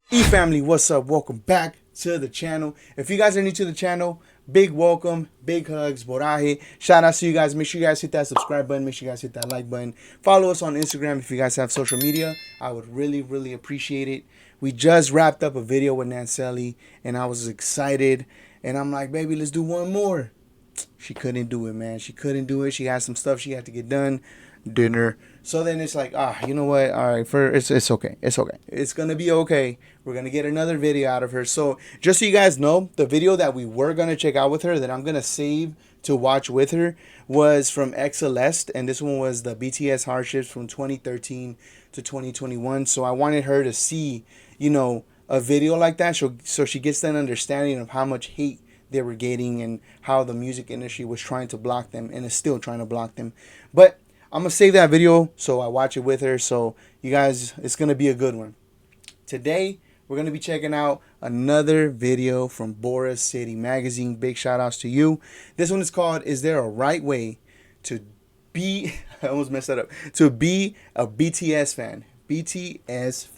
Family, what's up? Welcome back to the channel. If you guys are new to the channel, big welcome, big hugs, boraje. Shout out to you guys. Make sure you guys hit that subscribe button. Make sure you guys hit that like button. Follow us on Instagram if you guys have social media. I would really appreciate it. We just wrapped up a video with Nanselly and I was excited. And I'm like, baby, let's do one more. She couldn't do it, man. She couldn't do it. She had some stuff she had to get done. Dinner. So then it's like, you know what? All right, it's okay. It's okay. It's gonna be okay. We're gonna get another video out of her. So just so you guys know, the video that we were gonna check out with her, that I'm gonna save to watch with her, was from Celeste, and this one was the BTS hardships from 2013 to 2021. So I wanted her to see, a video like that, so she gets an understanding of how much hate they were getting and how the music industry was trying to block them and is still trying to block them. But I'm going to save that video so I watch it with her. So you guys, it's going to be a good one. Today, we're going to be checking out another video from Boracity magazine. Big shout outs to you. This one is called, Is There a Right Way to Be, I almost messed that up, to be a BTS fan? BTS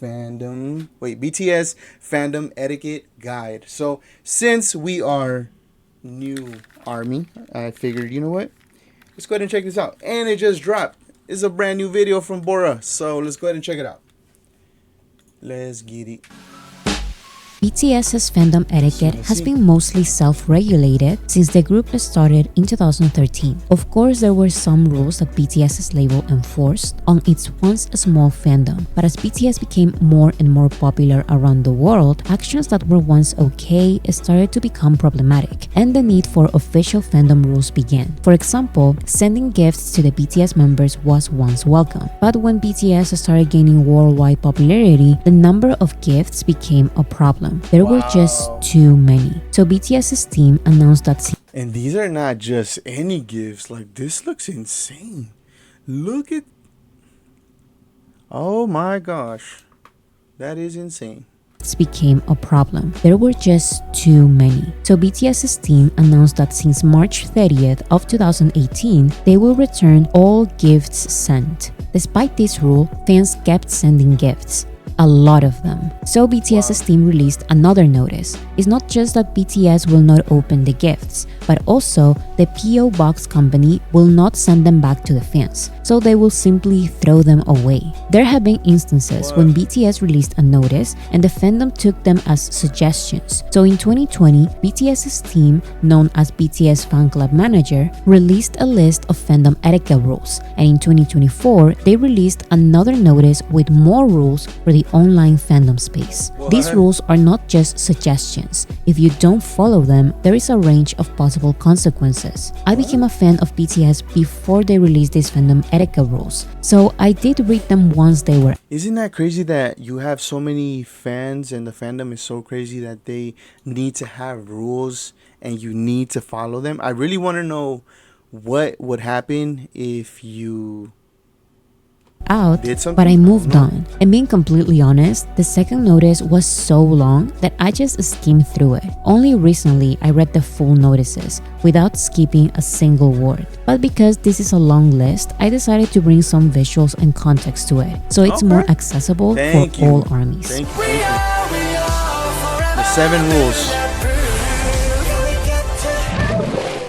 Fandom Etiquette Guide. So since we are new army, I figured, you know what? Let's go ahead and check this out. And it just dropped. It's a brand new video from Bora. So let's go ahead and check it out. Let's get it. BTS's fandom etiquette has been mostly self-regulated since the group started in 2013. Of course, there were some rules that BTS's label enforced on its once small fandom, but as BTS became more and more popular around the world, actions that were once okay started to become problematic, and the need for official fandom rules began. For example, sending gifts to the BTS members was once welcome, but when BTS started gaining worldwide popularity, the number of gifts became a problem. There were just too many. So BTS's team announced that. And these are not just any gifts. Like, this looks insane. Look at. Oh my gosh. That is insane. Became a problem. There were just too many. So BTS's team announced that since March 30th of 2018, they will return all gifts sent. Despite this rule, fans kept sending gifts. A lot of them. So BTS's team released another notice. It's not just that BTS will not open the gifts, but also the PO Box company will not send them back to the fans, so they will simply throw them away. There have been instances when BTS released a notice and the fandom took them as suggestions. So in 2020, BTS's team, known as BTS Fan Club Manager, released a list of fandom etiquette rules, and in 2024, they released another notice with more rules for the online fandom space. These rules are not just suggestions. If you don't follow them, there is a range of possible consequences. I became a fan of BTS before they released these fandom etiquette rules, so I did read them once they were. Isn't that crazy that you have so many fans and the fandom is so crazy that they need to have rules and you need to follow them? I really want to know what would happen if you out, but I moved on. And being completely honest, the second notice was so long that I just skimmed through it. Only recently I read the full notices without skipping a single word. But because this is a long list, I decided to bring some visuals and context to it, so it's more accessible for all armies. Thank you. The 7 rules.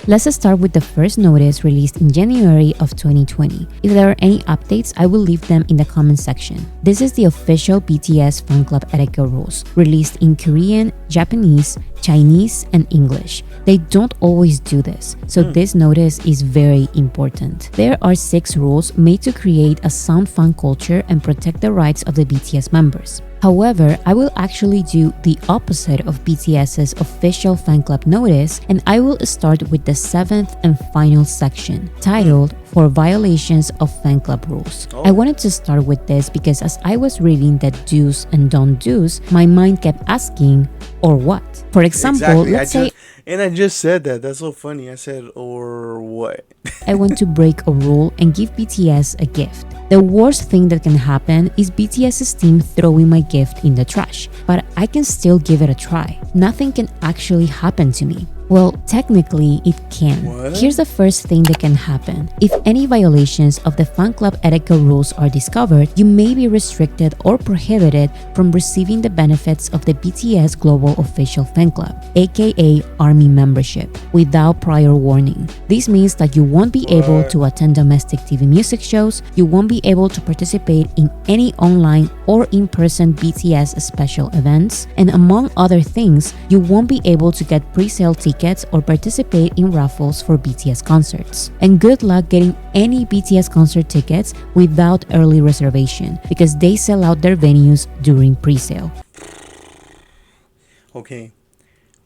Let's start with the first notice released in January of 2020. If there are any updates, I will leave them in the comment section. This is the official BTS Fan Club Etiquette rules, released in Korean, Japanese, Chinese, and English. They don't always do this, so this notice is very important. There are 6 rules made to create a sound fan culture and protect the rights of the BTS members. However, I will actually do the opposite of BTS's official fan club notice, and I will start with the 7th and final section, titled For Violations of Fan Club Rules. I wanted to start with this because as I was reading the do's and don't do's, my mind kept asking, or what? For example, let's say And I just said that. That's so funny. I said, or what? I want to break a rule and give BTS a gift. The worst thing that can happen is BTS's team throwing my gift in the trash, but I can still give it a try. Nothing can actually happen to me. Well, technically, it can. What? Here's the first thing that can happen. If any violations of the fan club etiquette rules are discovered, you may be restricted or prohibited from receiving the benefits of the BTS Global Official Fan Club, aka ARMY membership, without prior warning. This means that you won't be able to attend domestic TV music shows, you won't be able to participate in any online or in-person BTS special events, and among other things, you won't be able to get pre-sale tickets or participate in raffles for BTS concerts. And good luck getting any BTS concert tickets without early reservation because they sell out their venues during pre-sale. Okay,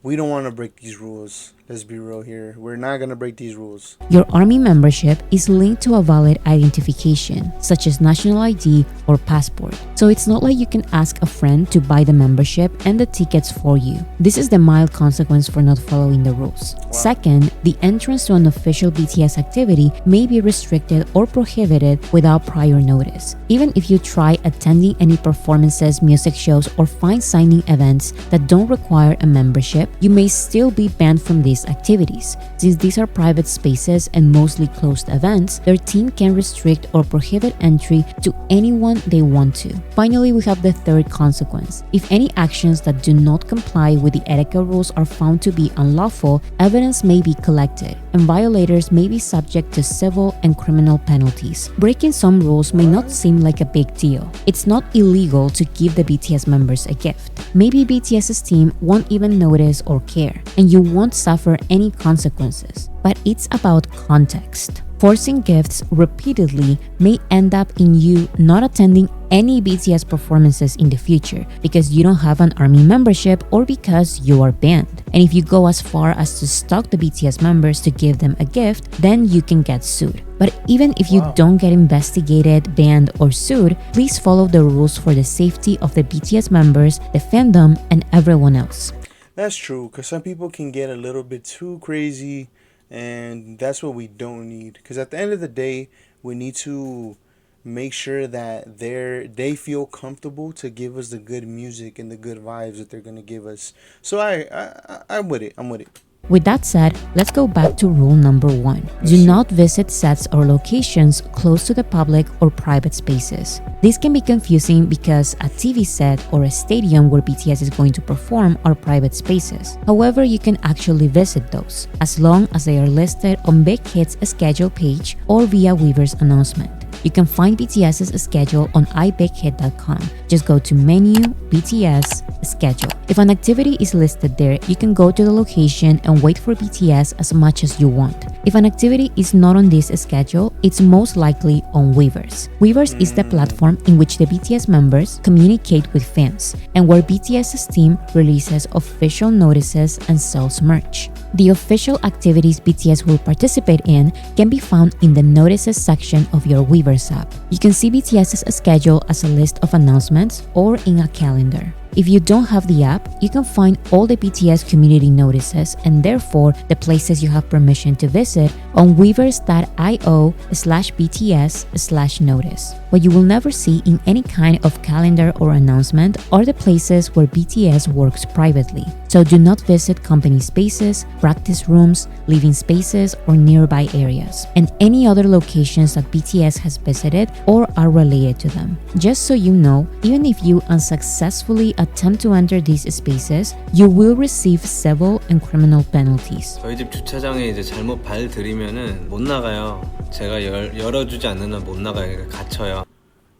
we don't want to break these rules. Let's be real here. We're not going to break these rules. Your ARMY membership is linked to a valid identification, such as national ID or passport. So it's not like you can ask a friend to buy the membership and the tickets for you. This is the mild consequence for not following the rules. Wow. Second, the entrance to an official BTS activity may be restricted or prohibited without prior notice. Even if you try attending any performances, music shows, or fine signing events that don't require a membership, you may still be banned from these activities. Since these are private spaces and mostly closed events, their team can restrict or prohibit entry to anyone they want to. Finally, we have the third consequence. If any actions that do not comply with the etiquette rules are found to be unlawful, evidence may be collected, and violators may be subject to civil and criminal penalties. Breaking some rules may not seem like a big deal. It's not illegal to give the BTS members a gift. Maybe BTS's team won't even notice or care, and you won't suffer any consequences. But it's about context. Forcing gifts repeatedly may end up in you not attending any BTS performances in the future because you don't have an ARMY membership or because you are banned. And if you go as far as to stalk the BTS members to give them a gift, then you can get sued. But even if you don't get investigated, banned, or sued, please follow the rules for the safety of the BTS members, the fandom, and everyone else. That's true, because some people can get a little bit too crazy, and that's what we don't need. Because at the end of the day, we need to make sure that they feel comfortable to give us the good music and the good vibes that they're gonna give us. So I'm with it. I'm with it. With that said, let's go back to rule number 1. Do not visit sets or locations close to the public or private spaces. This can be confusing because a TV set or a stadium where BTS is going to perform are private spaces. However, you can actually visit those, as long as they are listed on Big Hit's schedule page or via Weaver's announcement. You can find BTS's schedule on iBigHit.com. Just go to menu, BTS, schedule. If an activity is listed there, you can go to the location and wait for BTS as much as you want. If an activity is not on this schedule, it's most likely on Weavers. Weavers is the platform in which the BTS members communicate with fans and where BTS's team releases official notices and sells merch. The official activities BTS will participate in can be found in the notices section of your Weavers app. You can see BTS's schedule as a list of announcements or in a calendar. If you don't have the app, you can find all the BTS community notices and therefore the places you have permission to visit on weavers.io/BTS/notice. What you will never see in any kind of calendar or announcement are the places where BTS works privately. So do not visit company spaces, practice rooms, living spaces, or nearby areas, and any other locations that BTS has visited or are related to them. Just so you know, even if you unsuccessfully attempt to enter these spaces, you will receive civil and criminal penalties. 저희 집 주차장에 이제 잘못 발 들이면은 못 나가요. 제가 열어주지 않으면 못 나가요. 그러니까 갇혀요.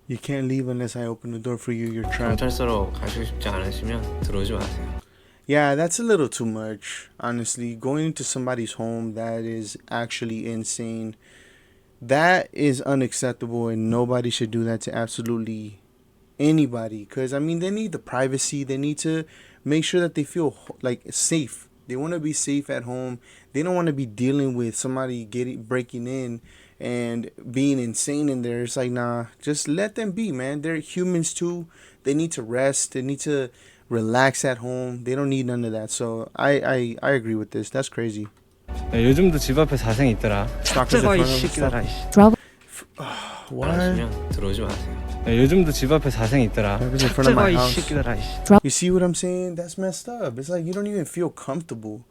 You can't leave unless I open the door for you. You're trapped. 경찰서로 가시고 싶지 않으시면 들어오지 마세요. Yeah, that's a little too much, honestly. Going into somebody's home, that is actually insane. That is unacceptable, and nobody should do that to absolutely anybody. Because, I mean, they need the privacy. They need to make sure that they feel, like, safe. They want to be safe at home. They don't want to be dealing with somebody breaking in and being insane in there. It's like, nah, just let them be, man. They're humans, too. They need to rest. They need to relax at home. They don't need none of that. So I agree with this. That's crazy. 야, 요즘도 집 앞에 자생 있더라. Stalkers in 짝짝아 이 front of 새끼들아. Travel What? 안하시면 들어오지 마세요. 야, 요즘도 집 앞에 자생 있더라. Stalkers in front of 짝짝아 my 이 house. 새끼들아. You see what I'm saying? That's messed up. It's like you don't even feel comfortable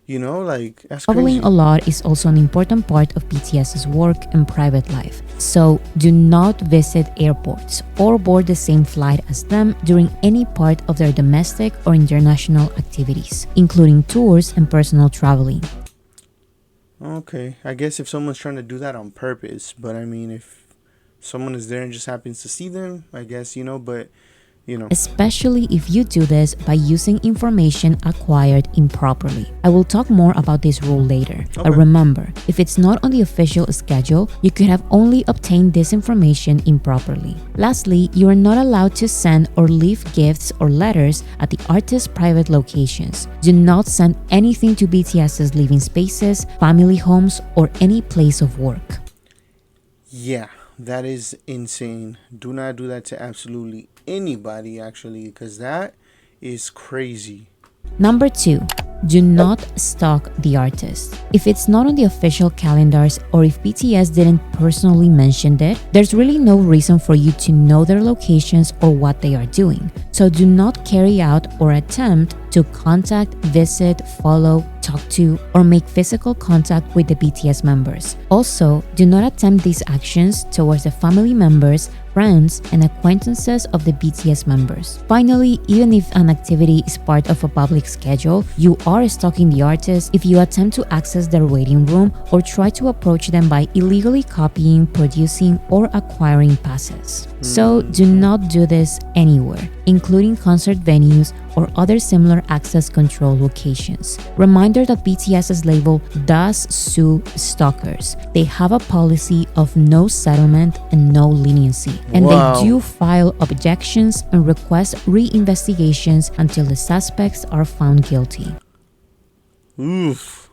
You know, like, that's Traveling crazy. a lot is also an important part of BTS's work and private life. So do not visit airports or board the same flight as them during any part of their domestic or international activities, including tours and personal traveling. Okay, I guess if someone's trying to do that on purpose, but I mean, if someone is there and just happens to see them, I guess, but, you know. Especially if you do this by using information acquired improperly. I will talk more about this rule later. Okay. But remember, if it's not on the official schedule, you could have only obtained this information improperly. Lastly, you are not allowed to send or leave gifts or letters at the artist's private locations. Do not send anything to BTS's living spaces, family homes, or any place of work. Yeah, that is insane. Do not do that to absolutely anybody, actually, because that is crazy. Number 2. Do not stalk the artist. If it's not on the official calendars or if BTS didn't personally mention it, there's really no reason for you to know their locations or what they are doing. So do not carry out or attempt to contact, visit, follow, talk to, or make physical contact with the BTS members. Also, do not attempt these actions towards the family members, friends, and acquaintances of the BTS members. Finally, even if an activity is part of a public schedule, you are stalking the artist if you attempt to access their waiting room or try to approach them by illegally copying, producing, or acquiring passes. So do not do this anywhere, including concert venues or other similar access control locations. Reminder that BTS's label does sue stalkers. They have a policy of no settlement and no leniency, and Wow. they do file objections and request re-investigations until the suspects are found guilty. Oof.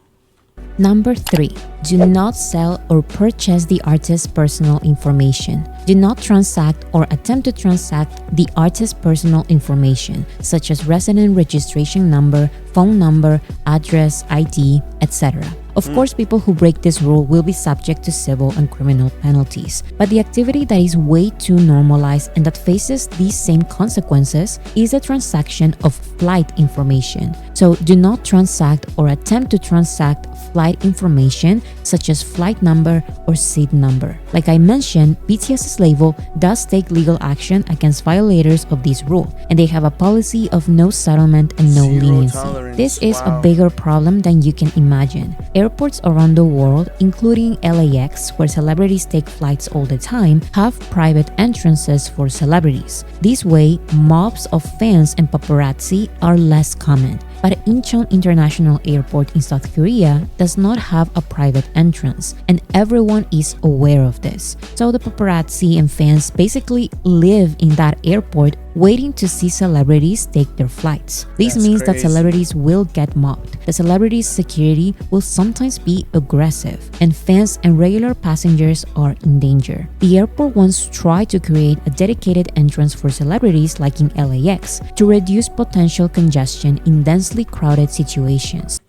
Number 3. Do not sell or purchase the artist's personal information. Do not transact or attempt to transact the artist's personal information, such as resident registration number, phone number, address, ID, etc. Of course, people who break this rule will be subject to civil and criminal penalties. But the activity that is way too normalized and that faces these same consequences is the transaction of flight information. So do not transact or attempt to transact flight information such as flight number or seat number. Like I mentioned, BTS's label does take legal action against violators of this rule, and they have a policy of no settlement and no Zero leniency. tolerance. This is Wow. a bigger problem than you can imagine. Airports around the world, including LAX, where celebrities take flights all the time, have private entrances for celebrities. This way, mobs of fans and paparazzi are less common. But Incheon International Airport in South Korea does not have a private entrance, and everyone is aware of this. So the paparazzi and fans basically live in that airport waiting to see celebrities take their flights. This That's means that crazy. celebrities will get mobbed. The celebrities' security will sometimes be aggressive, and fans and regular passengers are in danger. The airport once tried to create a dedicated entrance for celebrities like in LAX to reduce potential congestion in densely crowded situations.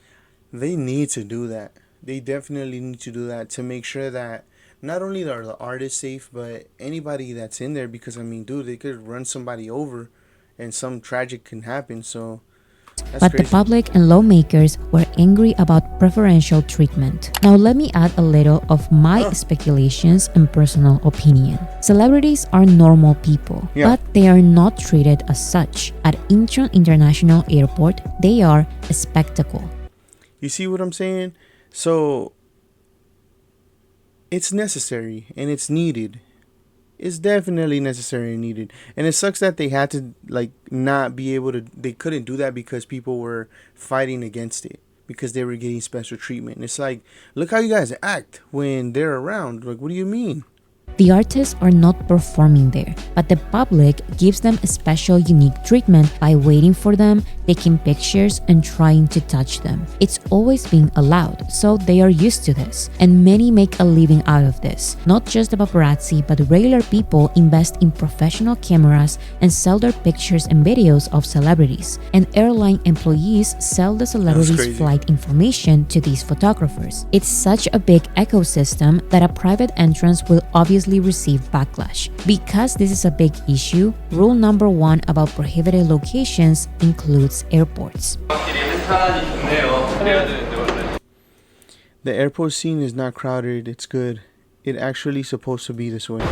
They need to do that. They definitely need to do that to make sure that not only are the artists safe, but anybody that's in there, because I mean, dude, they could run somebody over and some tragic can happen. So that's But crazy. the public and lawmakers were angry about preferential treatment. Now let me add a little of my speculations and personal opinion. Celebrities are normal people, Yeah. but they are not treated as such. At Incheon International Airport, they are a spectacle. You see what I'm saying? So it's necessary and it's needed. It's definitely necessary and needed. And it sucks that they had to not be able to, they couldn't do that because people were fighting against it, because they were getting special treatment. And it's like, look how you guys act when they're around. Like, what do you mean? The artists are not performing there, but the public gives them a special unique treatment by waiting for them, taking pictures, and trying to touch them. It's always being allowed, so they are used to this. And many make a living out of this. Not just the paparazzi, but regular people invest in professional cameras and sell their pictures and videos of celebrities. And airline employees sell the celebrities' crazy. flight information to these photographers. It's such a big ecosystem that a private entrance will obviously receive backlash. Because this is a big issue, rule number 1 about prohibited locations includes airports. 확실히 한탄이 좋네요. 그래야 되는데 The airport scene is not crowded. It's good. It actually supposed to be this way.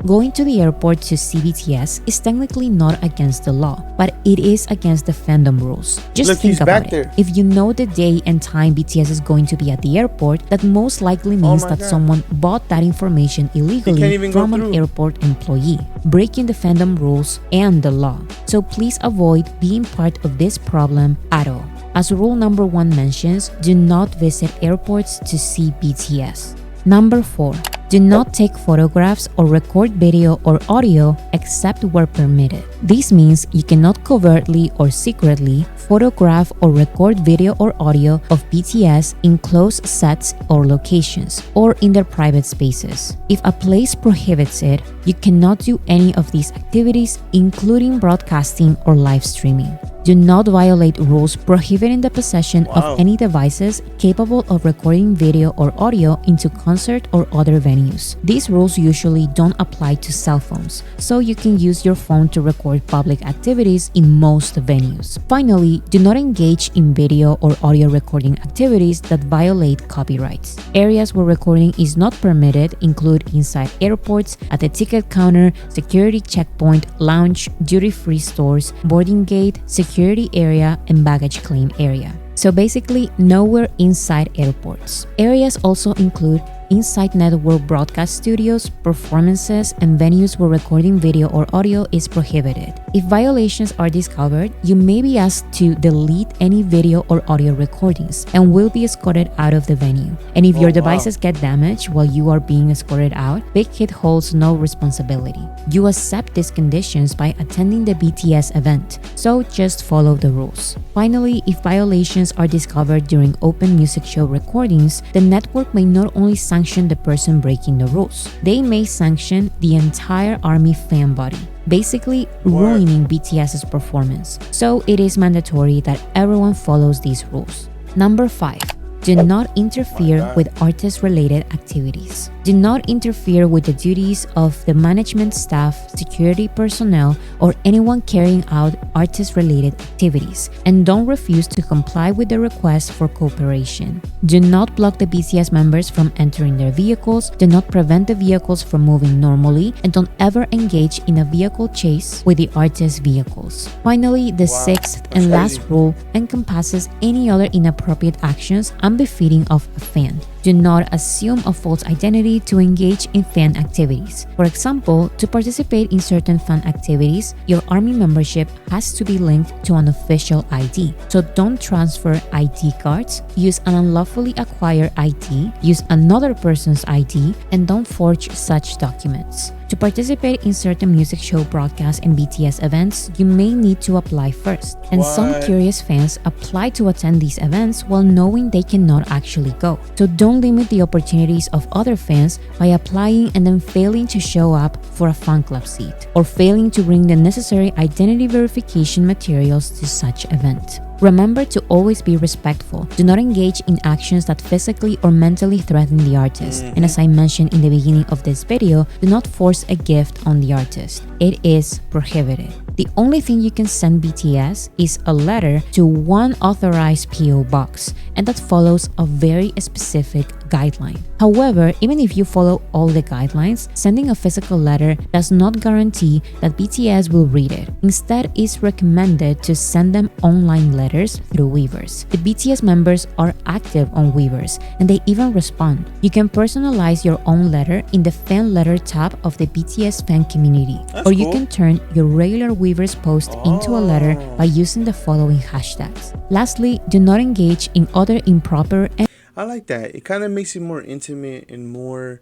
Going to the airport to see BTS is technically not against the law, but it is against the fandom rules. Just Look, think he's about back it. there. If you know the day and time BTS is going to be at the airport, that most likely means my that God. someone bought that information illegally even go from an through. airport employee, breaking the fandom rules and the law. So please avoid being part of this problem at all. As rule number 1 mentions, do not visit airports to see BTS. Number 4. Do not take photographs or record video or audio except where permitted. This means you cannot covertly or secretly photograph or record video or audio of BTS in closed sets or locations, or in their private spaces. If a place prohibits it, you cannot do any of these activities, including broadcasting or live streaming. Do not violate rules prohibiting the possession of any devices capable of recording video or audio into concert or other venues. These rules usually don't apply to cell phones, so you can use your phone to record public activities in most venues. Finally, do not engage in video or audio recording activities that violate copyrights. Areas where recording is not permitted include inside airports, at the ticket counter, security checkpoint, lounge, duty-free stores, boarding gate, security area, and baggage claim area. So basically, nowhere inside airports. Areas also include inside network broadcast studios, performances, and venues where recording video or audio is prohibited. If violations are discovered, you may be asked to delete any video or audio recordings and will be escorted out of the venue. And if your devices get damaged while you are being escorted out, Big Hit holds no responsibility. You accept these conditions by attending the BTS event, so just follow the rules. Finally, if violations are discovered during open music show recordings, the network may not only sanction the person breaking the rules, they may sanction the entire ARMY fan body, basically ruining BTS's performance. So it is mandatory that everyone follows these rules. Number 5. Do not interfere with artist-related activities. Do not interfere with the duties of the management staff, security personnel, or anyone carrying out artist-related activities, and don't refuse to comply with the request for cooperation. Do not block the BTS members from entering their vehicles, do not prevent the vehicles from moving normally, and don't ever engage in a vehicle chase with the artist's vehicles. Finally, the 6th and last rule encompasses any other inappropriate actions unbefitting of a fan. Do not assume a false identity to engage in fan activities. For example, to participate in certain fan activities, your ARMY membership has to be linked to an official ID. So don't transfer ID cards, use an unlawfully acquired ID, use another person's ID, and don't forge such documents. To participate in certain music show broadcasts and BTS events, you may need to apply first. And some curious fans apply to attend these events while knowing they cannot actually go. So don't limit the opportunities of other fans by applying and then failing to show up for a fan club seat, or failing to bring the necessary identity verification materials to such event. Remember to always be respectful. Do not engage in actions that physically or mentally threaten the artist. And as I mentioned in the beginning of this video, do not force a gift on the artist. It is prohibited. The only thing you can send BTS is a letter to one authorized PO box, and that follows a very specific guideline. However, even if you follow all the guidelines, sending a physical letter does not guarantee that BTS will read it. Instead, it's recommended to send them online letters through Weavers. The BTS members are active on Weavers, and they even respond. You can personalize your own letter in the fan letter tab of the BTS fan community, or you can turn your regular Weavers post into a letter by using the following hashtags. Lastly, do not engage in other improper and I like that. It kind of makes it more intimate and more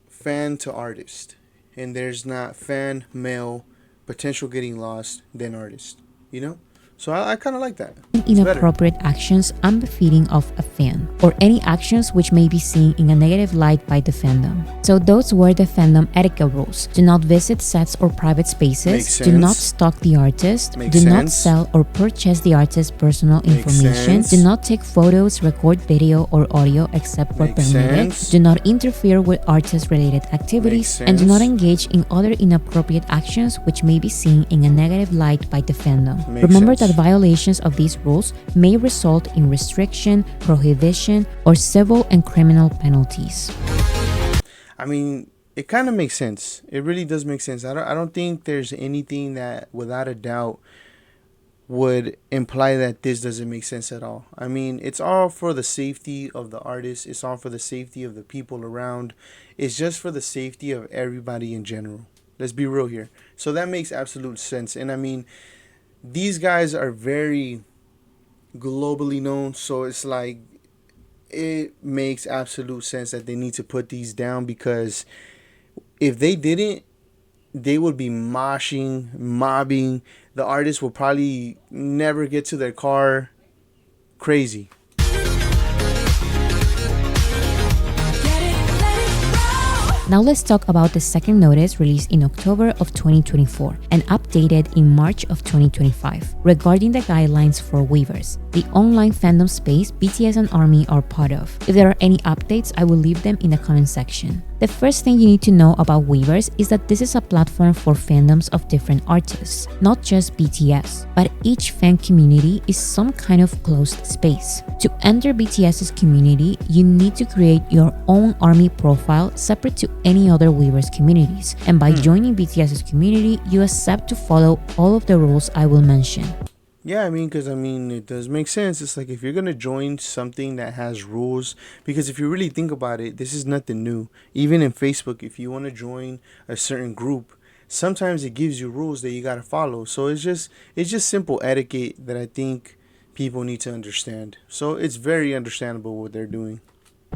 fan to artist. And there's not fan, mail, potential getting lost, then artist. You know? So I kind of like that. inappropriate actions unbefitting of a fan, or any actions which may be seen in a negative light by the fandom. So those were the fandom etiquette rules. Do not visit sets or private spaces. Do not stalk the artist. Do not sell or purchase the artist's personal information. Do not take photos, record video or audio except where permitted. Do not interfere with artist-related activities. And do not engage in other inappropriate actions which may be seen in a negative light by the fandom. Remember that that violations of these rules may result in restriction, prohibition, or civil and criminal penalties. I mean, it kind of makes sense. It really does make sense. I don't think there's anything that, without a doubt, would imply that this doesn't make sense at all. I mean, it's all for the safety of the artist. It's all for the safety of the people around. It's just for the safety of everybody in general. Let's be real here. So that makes absolute sense. And I mean, these guys are very globally known. So it's like, it makes absolute sense that they need to put these down, because if they didn't, they would be mobbing. The artists will probably never get to their car. Crazy. Now let's talk about the second notice released in October of 2024 and updated in March of 2025 regarding the guidelines for Weavers, the online fandom space BTS and ARMY are part of. If there are any updates, I will leave them in the comment section. The first thing you need to know about Weavers is that this is a platform for fandoms of different artists, not just BTS, but each fan community is some kind of closed space. To enter BTS's community, you need to create your own ARMY profile separate to any other Weavers communities, and by joining BTS's community, you accept to follow all of the rules I will mention. Yeah, because it does make sense. It's like, if you're going to join something that has rules, because if you really think about it, this is nothing new. Even in Facebook, if you want to join a certain group, sometimes it gives you rules that you got to follow. So it's just simple etiquette that I think people need to understand. So it's very understandable what they're doing.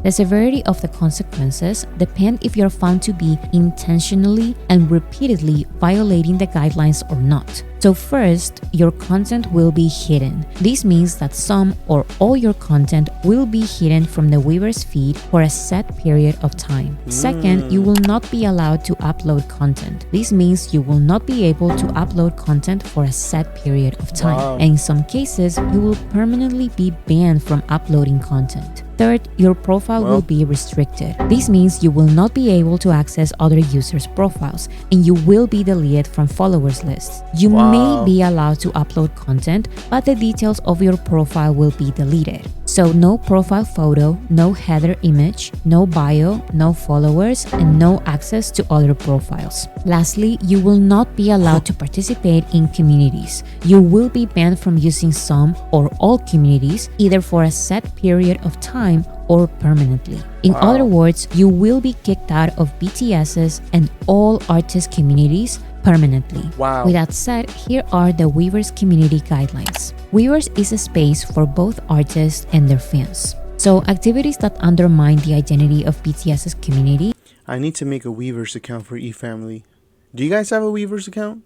The severity of the consequences depend if you're found to be intentionally and repeatedly violating the guidelines or not. So first, your content will be hidden. This means that some or all your content will be hidden from the Weavers feed for a set period of time. Second, you will not be allowed to upload content. This means you will not be able to upload content for a set period of time. Wow. And in some cases, you will permanently be banned from uploading content. Third, your profile will be restricted. This means you will not be able to access other users' profiles, and you will be deleted from followers lists. You may be allowed to upload content, but the details of your profile will be deleted. So no profile photo, no header image, no bio, no followers, and no access to other profiles. Lastly, you will not be allowed to participate in communities. You will be banned from using some or all communities, either for a set period of time or permanently. In other words, you will be kicked out of BTS's and all artist communities permanently. Wow. With that said, here are the Weavers community guidelines. Weavers is a space for both artists and their fans. So activities that undermine the identity of BTS's community. I need to make a Weavers account for eFamily. Do you guys have a Weavers account?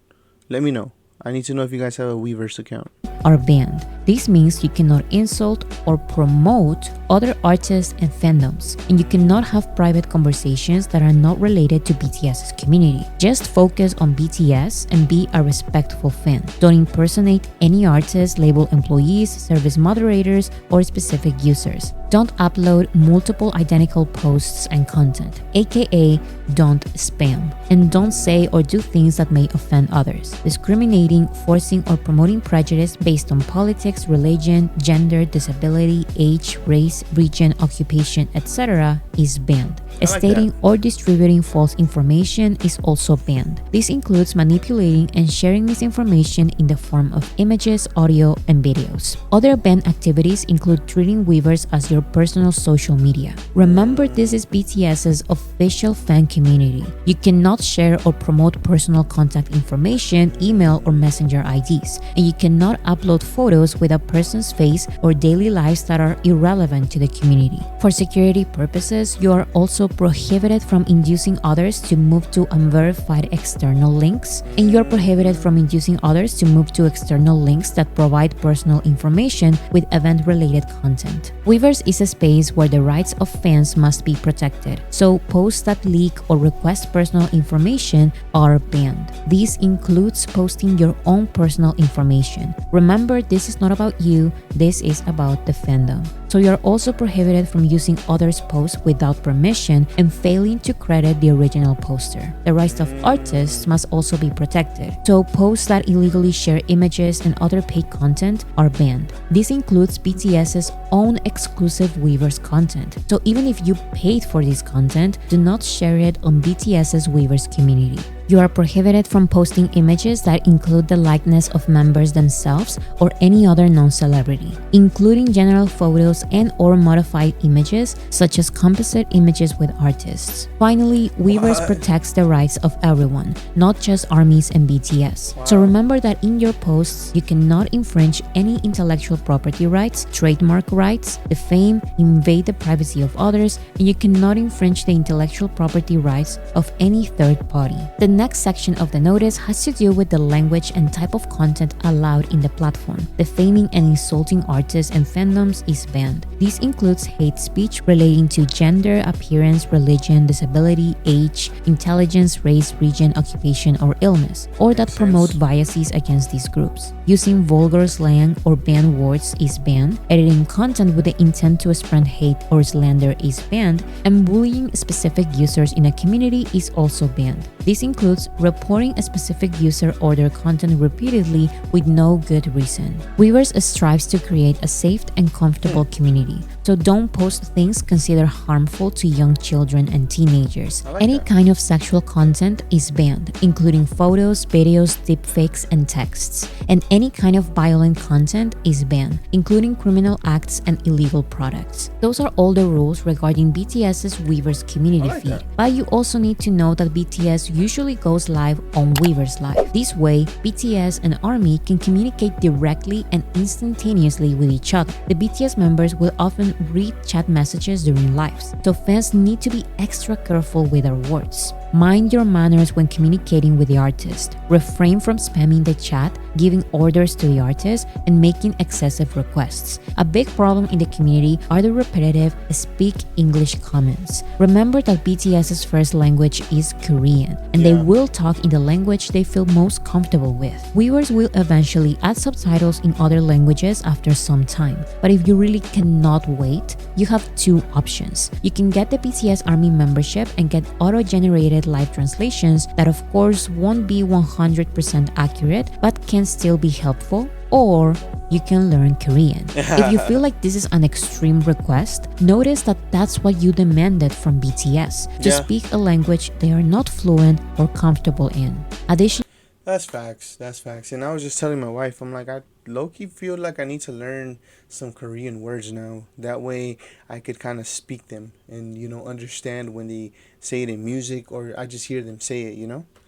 Let me know. I need to know if you guys have a Weavers account. Are banned. This means you cannot insult or promote other artists and fandoms, and you cannot have private conversations that are not related to BTS's community. Just focus on BTS and be a respectful fan. Don't impersonate any artist, label employees, service moderators, or specific users. Don't upload multiple identical posts and content, aka don't spam. And don't say or do things that may offend others. Discriminating, forcing, or promoting prejudice based on politics, religion, gender, disability, age, race, region, occupation, etc. is banned. Stating or distributing false information is also banned. This includes manipulating and sharing misinformation in the form of images, audio, and videos. Other banned activities include treating Weavers as your personal social media. Remember, this is BTS's official fan community. You cannot share or promote personal contact information, email, or messenger IDs, and you cannot upload photos with a person's face or daily lives that are irrelevant to the community. For security purposes, you are also prohibited from inducing others to move to unverified external links, and you are prohibited from inducing others to move to external links that provide personal information with event-related content. Weavers is a space where the rights of fans must be protected, so posts that leak or request personal information are banned. This includes posting your own personal information. Remember, this is not about you, this is about the fandom. So you are also prohibited from using others' posts without permission and failing to credit the original poster. The rights of artists must also be protected. So posts that illegally share images and other paid content are banned. This includes BTS's own exclusive Weverse content. So even if you paid for this content, do not share it on BTS's Weverse community. You are prohibited from posting images that include the likeness of members themselves or any other non-celebrity, including general photos and/or modified images such as composite images with artists. Finally, Weverse protects the rights of everyone, not just ARMYs and BTS. So remember that in your posts, you cannot infringe any intellectual property rights, trademark rights, defame, invade the privacy of others, and you cannot infringe the intellectual property rights of any third party. The next section of the notice has to do with the language and type of content allowed in the platform. Defaming and insulting artists and fandoms is banned. This includes hate speech relating to gender, appearance, religion, disability, age, intelligence, race, region, occupation, or illness, or that promote biases against these groups. Using vulgar slang or banned words is banned. Editing content with the intent to spread hate or slander is banned, and bullying specific users in a community is also banned. This includes reporting a specific user or their content repeatedly with no good reason. Weverse strives to create a safe and comfortable community, so don't post things considered harmful to young children and teenagers. Any kind of sexual content is banned, including photos, videos, deepfakes, and texts. And any kind of violent content is banned, including criminal acts and illegal products. Those are all the rules regarding BTS's Weverse community feed. But you also need to know that BTS usually goes live on Weverse Live. This way, BTS and ARMY can communicate directly and instantaneously with each other. The BTS members will often read chat messages during lives, so fans need to be extra careful with their words. Mind your manners when communicating with the artist. Refrain from spamming the chat, giving orders to the artist, and making excessive requests. A big problem in the community are the repetitive "speak English" comments. Remember that BTS's first language is Korean, and they will talk in the language they feel most comfortable with. Viewers will eventually add subtitles in other languages after some time, but if you really cannot wait, you have two options. You can get the BTS ARMY membership and get auto-generated live translations that of course won't be 100% accurate but can still be helpful, or you can learn Korean. If you feel like this is an extreme request, notice that that's what you demanded from BTS, to speak a language they are not fluent or comfortable in. Additionally, That's facts. That's facts. And I was just telling my wife, I'm like, I low-key feel like I need to learn some Korean words now. That way I could kind of speak them and, understand when they say it in music or I just hear them say it,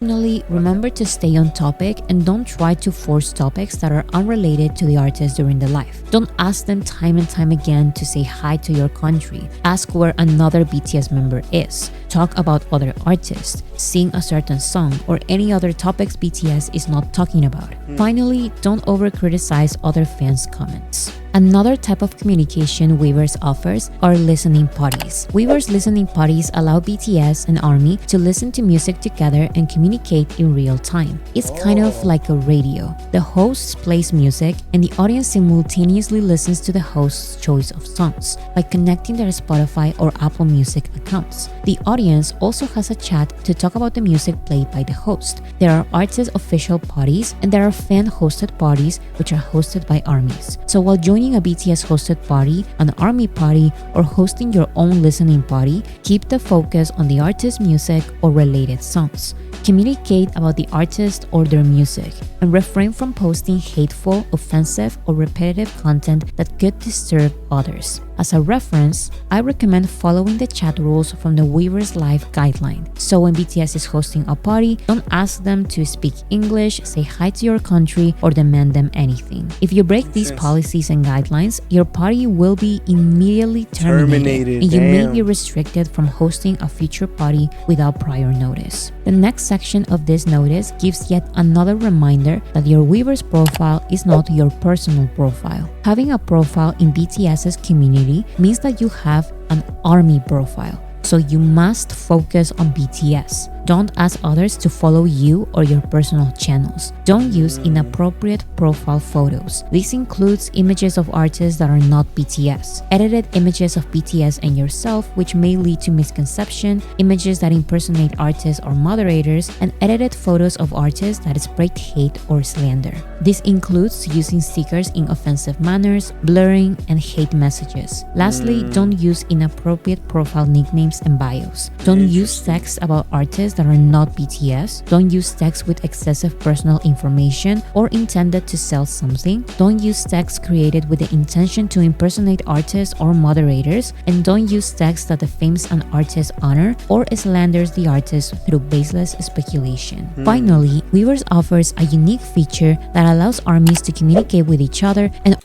Finally, remember to stay on topic and don't try to force topics that are unrelated to the artist during the live. Don't ask them time and time again to say hi to your country. Ask where another BTS member is. Talk about other artists. Sing a certain song or any other topics BTS is not talking about. Finally, don't over-criticize other fans' comments. Another type of communication Weverse offers are listening parties. Weverse listening parties allow BTS and ARMY to listen to music together and communicate in real time. It's kind of like a radio. The host plays music and the audience simultaneously listens to the host's choice of songs by connecting their Spotify or Apple Music accounts. The audience also has a chat to talk about the music played by the host. There are artist official parties and there are fan-hosted parties which are hosted by ARMYs. So while joining a BTS hosted party, an ARMY party, or hosting your own listening party, keep the focus on the artist's music or related songs. Communicate about the artist or their music, and refrain from posting hateful, offensive, or repetitive content that could disturb others. As a reference, I recommend following the chat rules from the Weverse Live guideline. So when BTS is hosting a party, don't ask them to speak English, say hi to your country, or demand them anything. If you break these policies and guidelines, your party will be immediately terminated and you may be restricted from hosting a future party without prior notice. The next section of this notice gives yet another reminder that your Weverse profile is not your personal profile. Having a profile in BTS's community means that you have an ARMY profile, so you must focus on BTS. Don't ask others to follow you or your personal channels. Don't use inappropriate profile photos. This includes images of artists that are not BTS, edited images of BTS and yourself, which may lead to misconception, images that impersonate artists or moderators, and edited photos of artists that spread hate or slander. This includes using stickers in offensive manners, blurring, and hate messages. Lastly, don't use inappropriate profile nicknames and bios. Don't use text about artists that are not BTS. Don't use text with excessive personal information or intended to sell something. Don't use text created with the intention to impersonate artists or moderators. And don't use text that defames an artist's honor or slanders the artist through baseless speculation. Finally, Weverse offers a unique feature that allows armies to communicate with each other and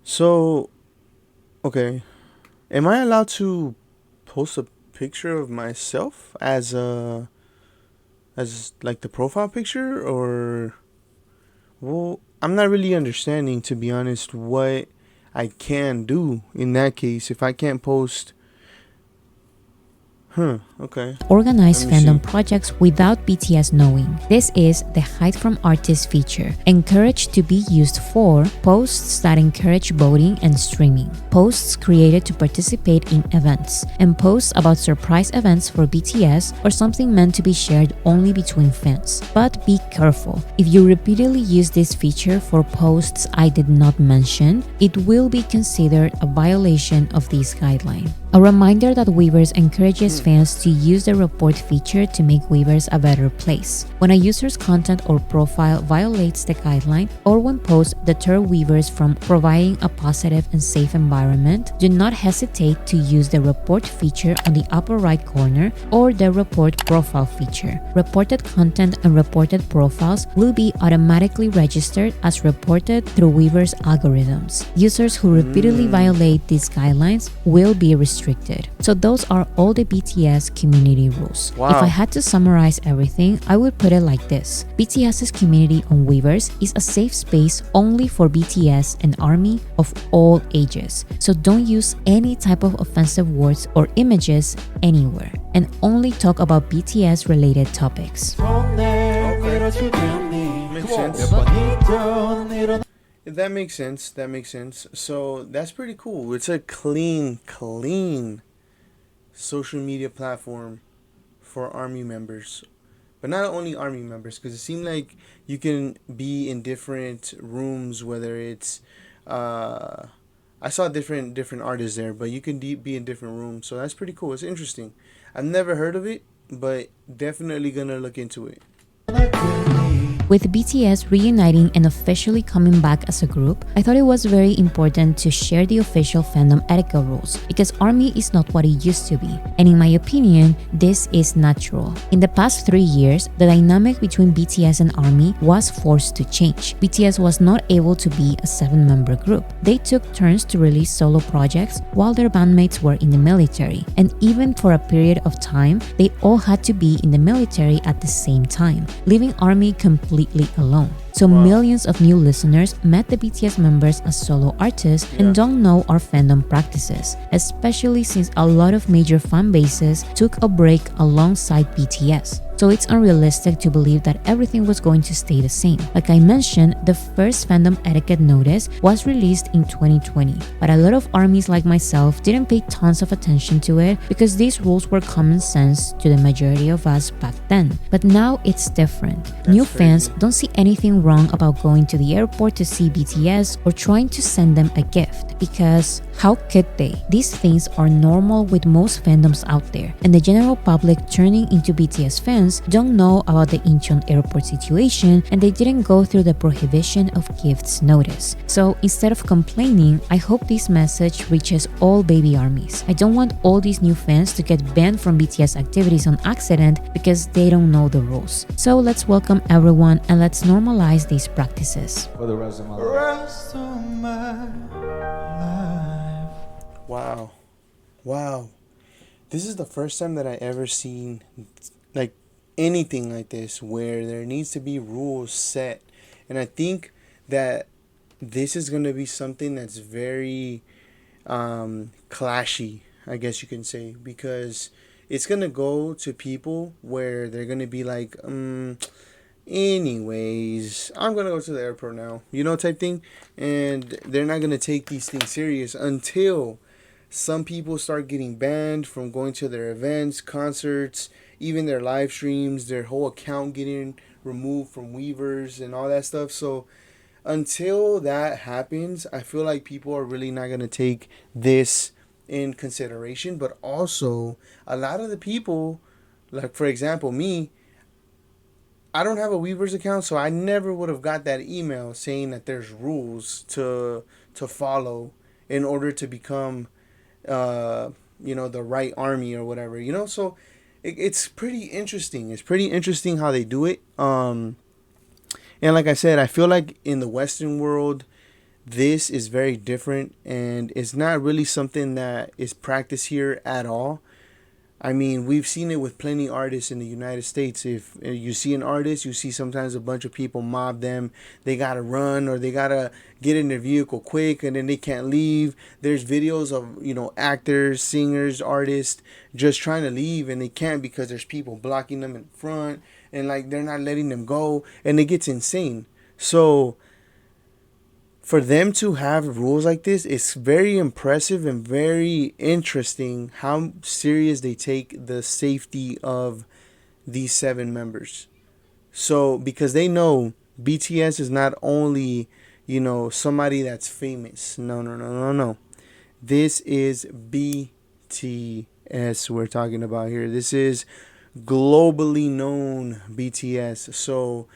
So, okay, am I allowed to post a picture of myself as like the profile picture, or well, I'm not really understanding, to be honest, what I can do in that case if I can't post. Okay. organize Let me fandom see. projects without BTS knowing. This is the Hide from Artists feature, encouraged to be used for posts that encourage voting and streaming, posts created to participate in events, and posts about surprise events for BTS or something meant to be shared only between fans. But be careful. If you repeatedly use this feature for posts I did not mention, it will be considered a violation of this guideline. A reminder that Weverse encourages fans to use the report feature to make Weverse a better place. When a user's content or profile violates the guideline, or when posts deter Weverse from providing a positive and safe environment, do not hesitate to use the report feature on the upper right corner or the report profile feature. Reported content and reported profiles will be automatically registered as reported through Weverse algorithms. Users who repeatedly violate these guidelines will be restricted. So those are all the BTS community rules. Wow. If I had to summarize everything, I would put it like this. BTS's community on Weverse is a safe space only for BTS and ARMY of all ages. So don't use any type of offensive words or images anywhere, and only talk about BTS related topics. Makes sense. That makes sense. That makes sense. So that's pretty cool. It's a clean social media platform for ARMY members. But not only ARMY members, because it seemed like you can be in different rooms, whether it's I saw different artists there, but you can be in different rooms. So that's pretty cool. It's interesting. I've never heard of it, but definitely gonna look into it. With BTS reuniting and officially coming back as a group, I thought it was very important to share the official fandom etiquette rules because ARMY is not what it used to be. And in my opinion, this is natural. In the past 3 years, the dynamic between BTS and ARMY was forced to change. BTS was not able to be a 7-member group. They took turns to release solo projects while their bandmates were in the military. And even for a period of time, they all had to be in the military at the same time, leaving ARMY completely alone. So millions of new listeners met the BTS members as solo artists and don't know our fandom practices, especially since a lot of major fan bases took a break alongside BTS. So it's unrealistic to believe that everything was going to stay the same. Like I mentioned, the first fandom etiquette notice was released in 2020, but a lot of armies like myself didn't pay tons of attention to it because these rules were common sense to the majority of us back then. But now it's different. New fans don't see anything wrong about going to the airport to see BTS or trying to send them a gift because how could they? These things are normal with most fandoms out there, and the general public turning into BTS fans don't know about the Incheon airport situation and they didn't go through the prohibition of gifts notice. So instead of complaining, I hope this message reaches all baby armies. I don't want all these new fans to get banned from BTS activities on accident because they don't know the rules. So let's welcome everyone and let's normalize these practices. For the rest of my life. Wow. This is the first time that I ever seen like anything like this where there needs to be rules set. And I think that this is going to be something that's very clashy, I guess you can say, because it's gonna go to people where they're gonna be like, anyways, I'm gonna go to the airport now, type thing, and they're not gonna take these things serious until some people start getting banned from going to their events, concerts, even their live streams, their whole account getting removed from Weavers and all that stuff. So until that happens, I feel like people are really not going to take this in consideration. But also, a lot of the people, like for example, me, I don't have a Weavers account, so I never would have got that email saying that there's rules to follow in order to become the right army or whatever, so it's pretty interesting. It's pretty interesting how they do it. And like I said, I feel like in the Western world, this is very different, and it's not really something that is practiced here at all. I mean, we've seen it with plenty artists in the United States. If you see an artist, you see sometimes a bunch of people mob them. They gotta run, or they gotta get in their vehicle quick, and then they can't leave. There's videos of actors, singers, artists just trying to leave, and they can't because there's people blocking them in front, and like they're not letting them go, and it gets insane. So for them to have rules like this, it's very impressive and very interesting how serious they take the safety of these 7 members. So because they know BTS is not only, somebody that's famous. No, no, no, no, no. This is BTS we're talking about here. This is globally known BTS. So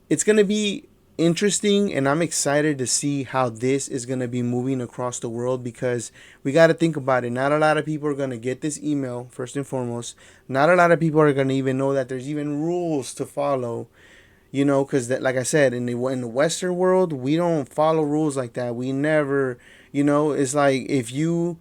it's going to be interesting, and I'm excited to see how this is going to be moving across the world, because we got to think about it. Not a lot of people are going to get this email, first and foremost. Not a lot of people are going to even know that there's even rules to follow, because like I said, in the Western world, we don't follow rules like that. We never, it's like if you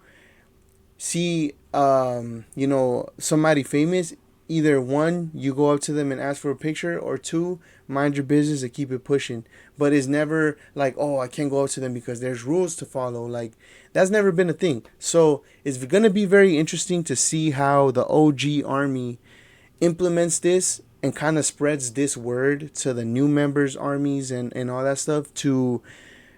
see somebody famous, either one, you go up to them and ask for a picture, or two, mind your business and keep it pushing. But it's never like, oh, I can't go up to them because there's rules to follow. Like, that's never been a thing. So it's going to be very interesting to see how the OG army implements this and kind of spreads this word to the new members, armies, and all that stuff, to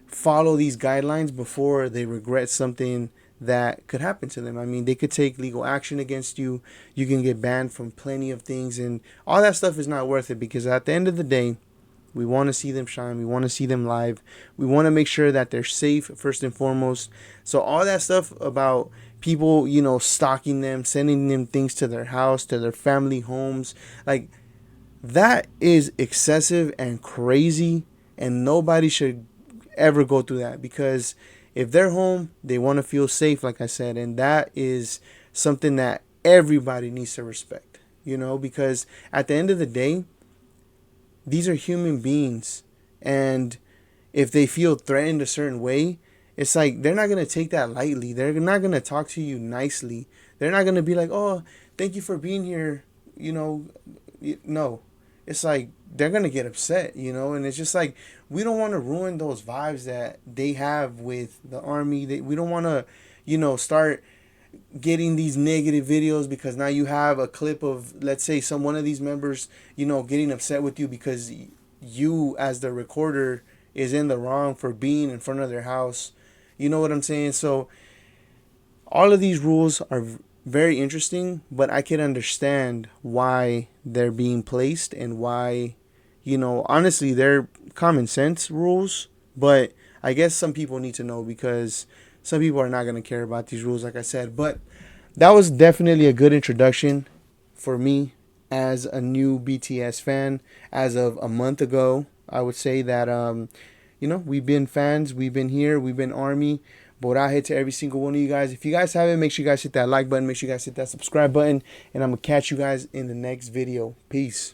follow these guidelines before they regret something that could happen to them. I mean, they could take legal action against you. You can get banned from plenty of things, and all that stuff is not worth it, because at the end of the day, we want to see them shine. We want to see them live. We want to make sure that they're safe first and foremost. So all that stuff about people, stalking them, sending them things to their house, to their family homes, like, that is excessive and crazy, and nobody should ever go through that, because if they're home, they want to feel safe, like I said, and that is something that everybody needs to respect, because at the end of the day, these are human beings, and if they feel threatened a certain way, it's like they're not going to take that lightly. They're not going to talk to you nicely. They're not going to be like, oh, thank you for being here, no. It's like they're going to get upset, and it's just like, we don't want to ruin those vibes that they have with the army. We don't want to, start getting these negative videos because now you have a clip of, let's say, one of these members, getting upset with you because you, as the recorder, is in the wrong for being in front of their house. You know what I'm saying? So all of these rules are very interesting, but I can understand why they're being placed and why, honestly, they're common sense rules, but I guess some people need to know, because some people are not going to care about these rules, like I said. But that was definitely a good introduction for me as a new BTS fan. As of a month ago, I would say that, we've been fans, we've been here, we've been army. Boraje to every single one of you guys. If you guys haven't, make sure you guys hit that like button, make sure you guys hit that subscribe button, and I'm going to catch you guys in the next video. Peace.